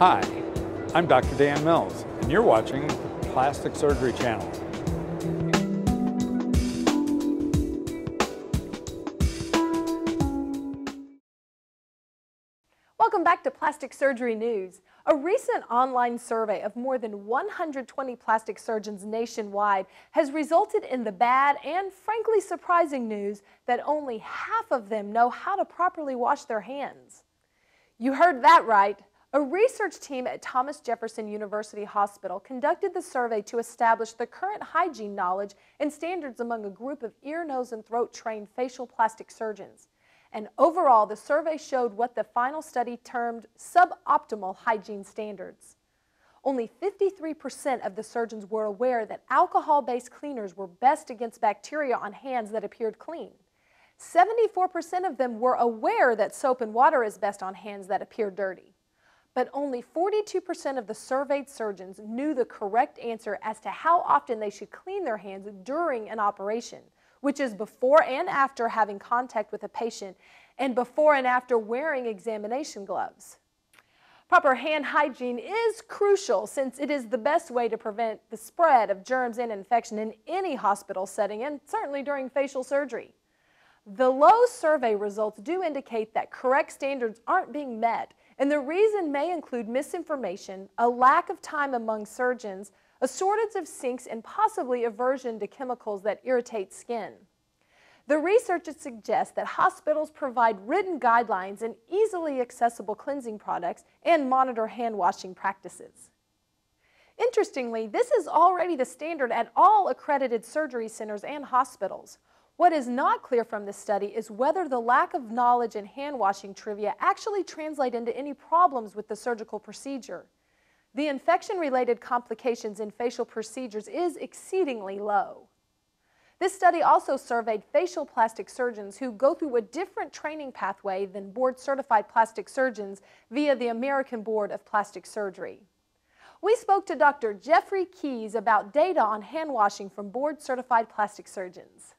Hi, I'm Dr. Dan Mills, and you're watching Plastic Surgery Channel. Welcome back to Plastic Surgery News. A recent online survey of more than 120 plastic surgeons nationwide has resulted in the bad and frankly surprising news that only half of them know how to properly wash their hands. You heard that right. A research team at Thomas Jefferson University Hospital conducted the survey to establish the current hygiene knowledge and standards among a group of ear, nose, and throat trained facial plastic surgeons. And overall, the survey showed what the final study termed suboptimal hygiene standards. Only 53% of the surgeons were aware that alcohol-based cleaners were best against bacteria on hands that appeared clean. 74% of them were aware that soap and water is best on hands that appear dirty. But only 42% of the surveyed surgeons knew the correct answer as to how often they should clean their hands during an operation, which is before and after having contact with a patient and before and after wearing examination gloves. Proper hand hygiene is crucial since it is the best way to prevent the spread of germs and infection in any hospital setting and certainly during facial surgery. The low survey results do indicate that correct standards aren't being met, and the reason may include misinformation, a lack of time among surgeons, a shortage of sinks, and possibly aversion to chemicals that irritate skin. The research suggests that hospitals provide written guidelines and easily accessible cleansing products and monitor hand washing practices. Interestingly, this is already the standard at all accredited surgery centers and hospitals. What is not clear from this study is whether the lack of knowledge in hand-washing trivia actually translate into any problems with the surgical procedure. The infection-related complications in facial procedures is exceedingly low. This study also surveyed facial plastic surgeons who go through a different training pathway than board-certified plastic surgeons via the American Board of Plastic Surgery. We spoke to Dr. Jeffrey Keys about data on hand-washing from board-certified plastic surgeons.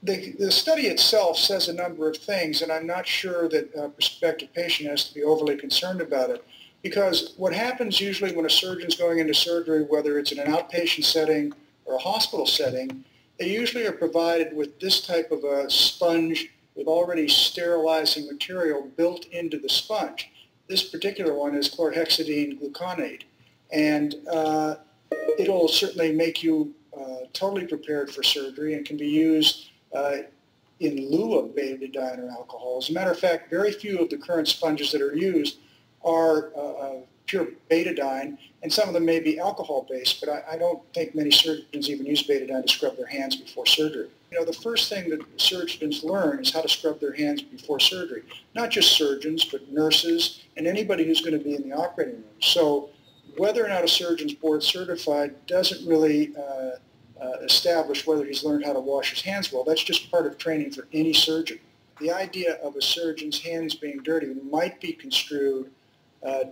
The study itself says a number of things, and I'm not sure that a prospective patient has to be overly concerned about it, because what happens usually when a surgeon's going into surgery, whether it's in an outpatient setting or a hospital setting, they usually are provided with this type of a sponge with already sterilizing material built into the sponge. This particular one is chlorhexidine gluconate, and it'll certainly make you totally prepared for surgery and can be used in lieu of betadine or alcohol. As a matter of fact, very few of the current sponges that are used are pure betadine, and some of them may be alcohol-based, but I don't think many surgeons even use betadine to scrub their hands before surgery. You know, the first thing that surgeons learn is how to scrub their hands before surgery. Not just surgeons, but nurses and anybody who's going to be in the operating room. So whether or not a surgeon's board certified doesn't really establish whether he's learned how to wash his hands well. That's just part of training for any surgeon. The idea of a surgeon's hands being dirty might be construed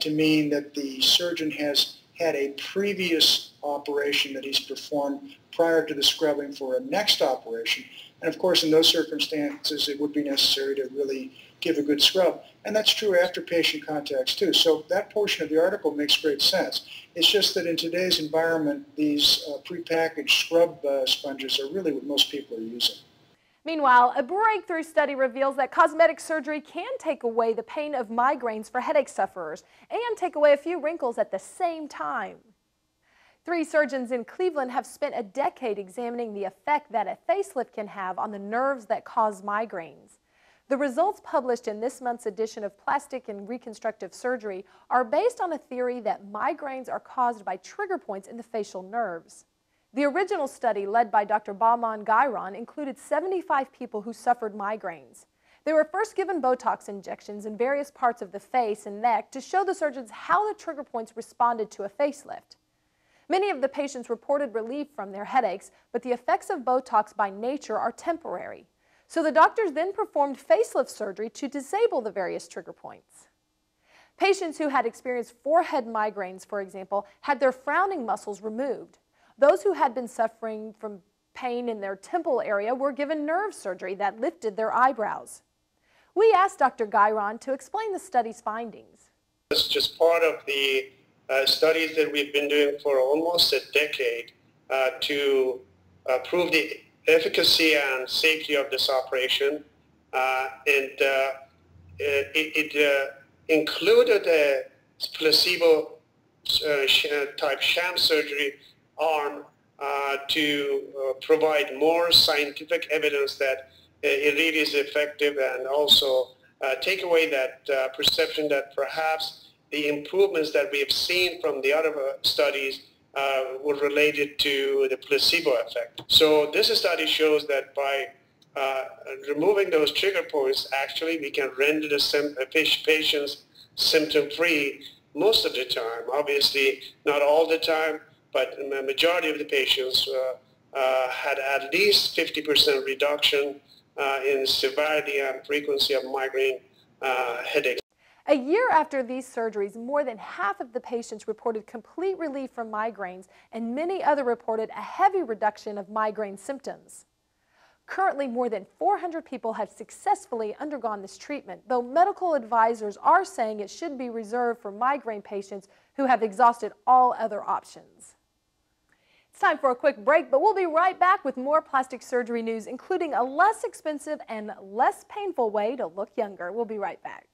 to mean that the surgeon has had a previous operation that he's performed prior to the scrubbing for a next operation. And of course, in those circumstances, it would be necessary to really give a good scrub. And that's true after patient contacts too. So that portion of the article makes great sense. It's just that in today's environment, these prepackaged scrub sponges are really what most people are using. Meanwhile, a breakthrough study reveals that cosmetic surgery can take away the pain of migraines for headache sufferers and take away a few wrinkles at the same time. 3 surgeons in Cleveland have spent a decade examining the effect that a facelift can have on the nerves that cause migraines. The results published in this month's edition of Plastic and Reconstructive Surgery are based on a theory that migraines are caused by trigger points in the facial nerves. The original study, led by Dr. Bahman Gairan, included 75 people who suffered migraines. They were first given Botox injections in various parts of the face and neck to show the surgeons how the trigger points responded to a facelift. Many of the patients reported relief from their headaches, but the effects of Botox by nature are temporary. So the doctors then performed facelift surgery to disable the various trigger points. Patients who had experienced forehead migraines, for example, had their frowning muscles removed. Those who had been suffering from pain in their temple area were given nerve surgery that lifted their eyebrows. We asked Dr. Gairan to explain the study's findings. It's just part of the studies that we've been doing for almost a decade to prove the efficacy and safety of this operation. It included a placebo type sham surgery arm to provide more scientific evidence that it really is effective, and also take away that perception that perhaps the improvements that we have seen from the other studies were related to the placebo effect. So this study shows that by removing those trigger points, actually we can render the patients symptom-free most of the time. Obviously not all the time, but the majority of the patients had at least 50% reduction in severity and frequency of migraine headaches. A year after these surgeries, more than half of the patients reported complete relief from migraines, and many others reported a heavy reduction of migraine symptoms. Currently, more than 400 people have successfully undergone this treatment, though medical advisors are saying it should be reserved for migraine patients who have exhausted all other options. It's time for a quick break, but we'll be right back with more plastic surgery news, including a less expensive and less painful way to look younger. We'll be right back.